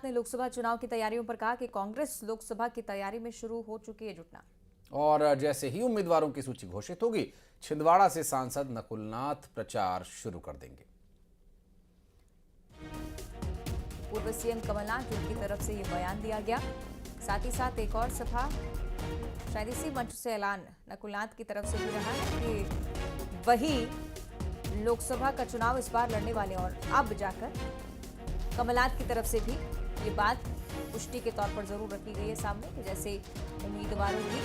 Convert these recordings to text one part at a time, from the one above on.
ने लोकसभा चुनाव की तैयारियों पर कहा कि कांग्रेस लोकसभा की तैयारी में शुरू हो चुकी है जुटना। और जैसे ही उम्मीदवारों की सूची घोषित होगी, छिंदवाड़ा से सांसद नकुलनाथ प्रचार शुरू कर देंगे। पूर्व सीएम कमलनाथ जिनकी तरफ से ये बयान दिया गया, साथ ही साथ एक और सभा शायद इसी मंच से ऐलान नकुलनाथ की तरफ से भी रहा है कि वही लोकसभा का चुनाव इस बार लड़ने वाले। और अब जाकर कमलनाथ की तरफ से भी ये बात पुष्टि के तौर पर जरूर रखी गई है सामने कि जैसे उम्मीदवारों की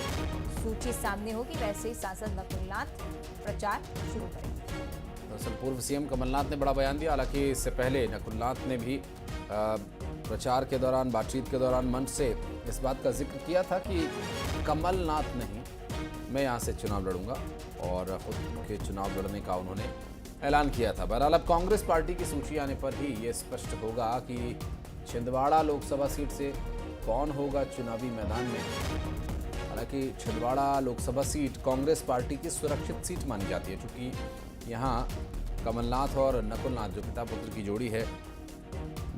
सूची सामने होगी वैसे ही सांसद नकुलनाथ प्रचार शुरू करेंगे। दरअसल पूर्व सीएम कमलनाथ ने बड़ा बयान दिया। हालांकि इससे पहले नकुलनाथ ने भी प्रचार के दौरान, बातचीत के दौरान मंच से इस बात का जिक्र किया था कि कमलनाथ नहीं, मैं यहाँ से चुनाव लड़ूंगा, और खुद के चुनाव लड़ने का उन्होंने ऐलान किया था। बहरहाल अब कांग्रेस पार्टी की सूची आने पर ही ये स्पष्ट होगा कि छिंदवाड़ा लोकसभा सीट से कौन होगा चुनावी मैदान में। हालांकि छिंदवाड़ा लोकसभा सीट कांग्रेस पार्टी की सुरक्षित सीट मानी जाती है, क्योंकि यहाँ कमलनाथ और नकुलनाथ जो पिता पुत्र की जोड़ी है,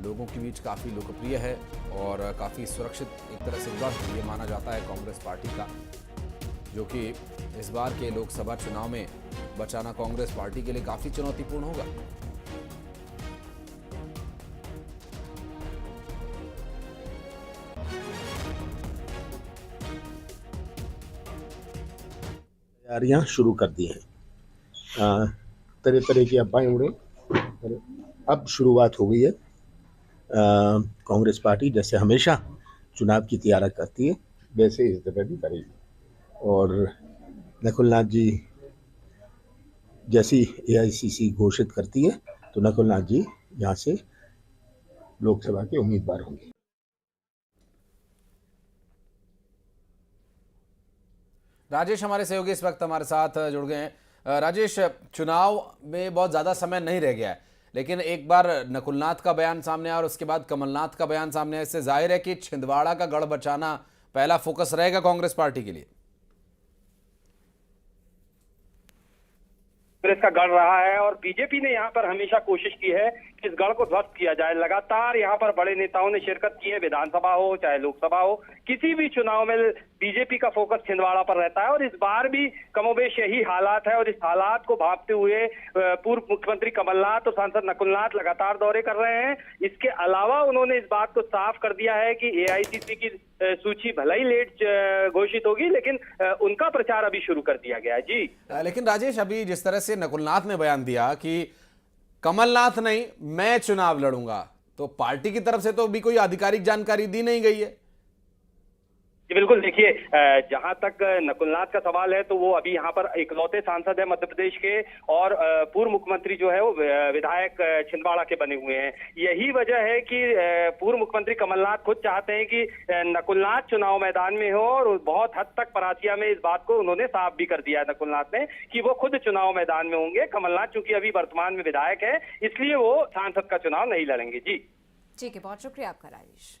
लोगों के बीच काफ़ी लोकप्रिय है और काफ़ी सुरक्षित एक तरह से गढ़ ये माना जाता है कांग्रेस पार्टी का, जो कि इस बार के लोकसभा चुनाव में बचाना कांग्रेस पार्टी के लिए काफ़ी चुनौतीपूर्ण होगा। तैयारियां शुरू कर दी हैं। तरह तरह की अफवाहें उड़े, अब शुरुआत हो गई है। कांग्रेस पार्टी जैसे हमेशा चुनाव की तैयारी करती है वैसे इस दफे भी करेगी, और नकुलनाथ जी जैसी एआईसीसी घोषित करती है तो नकुलनाथ जी यहाँ से लोकसभा के उम्मीदवार होंगे। राजेश हमारे सहयोगी इस वक्त हमारे साथ जुड़ गए हैं। राजेश, चुनाव में बहुत ज़्यादा समय नहीं रह गया है, लेकिन एक बार नकुलनाथ का बयान सामने आया और उसके बाद कमलनाथ का बयान सामने आया, इससे जाहिर है कि छिंदवाड़ा का गढ़ बचाना पहला फोकस रहेगा कांग्रेस पार्टी के लिए। कांग्रेस का गढ़ रहा है और बीजेपी ने यहाँ पर हमेशा कोशिश की है कि इस गढ़ को ध्वस्त किया जाए। लगातार यहाँ पर बड़े नेताओं ने शिरकत की है, विधानसभा हो चाहे लोकसभा हो, किसी भी चुनाव में बीजेपी का फोकस छिंदवाड़ा पर रहता है और इस बार भी कमोबेश यही हालात है। और इस हालात को भांपते हुए पूर्व मुख्यमंत्री कमलनाथ और सांसद नकुलनाथ लगातार दौरे कर रहे हैं। इसके अलावा उन्होंने इस बात को साफ कर दिया है कि एआईसीसी की सूची भले ही लेट घोषित होगी, लेकिन उनका प्रचार अभी शुरू कर दिया गया है। जी, लेकिन राजेश, अभी जिस तरह से नकुलनाथ ने बयान दिया कि कमलनाथ नहीं मैं चुनाव लड़ूंगा, तो पार्टी की तरफ से तो अभी कोई आधिकारिक जानकारी दी नहीं गई है। जी बिल्कुल, देखिए जहां तक नकुलनाथ का सवाल है तो वो अभी यहाँ पर इकलौते सांसद है मध्य प्रदेश के, और पूर्व मुख्यमंत्री जो है वो विधायक छिंदवाड़ा के बने हुए हैं। यही वजह है कि पूर्व मुख्यमंत्री कमलनाथ खुद चाहते हैं कि नकुलनाथ चुनाव मैदान में हो, और बहुत हद तक परासिया में इस बात को उन्होंने साफ भी कर दिया है नकुलनाथ ने कि वो खुद चुनाव मैदान में होंगे। कमलनाथ चूंकि अभी वर्तमान में विधायक है, इसलिए वो सांसद का चुनाव नहीं लड़ेंगे। जी ठीक है, बहुत शुक्रिया आपका राजेश।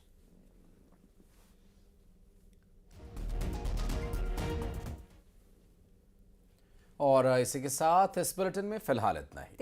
और इसी के साथ इस बुलेटिन में फिलहाल इतना ही।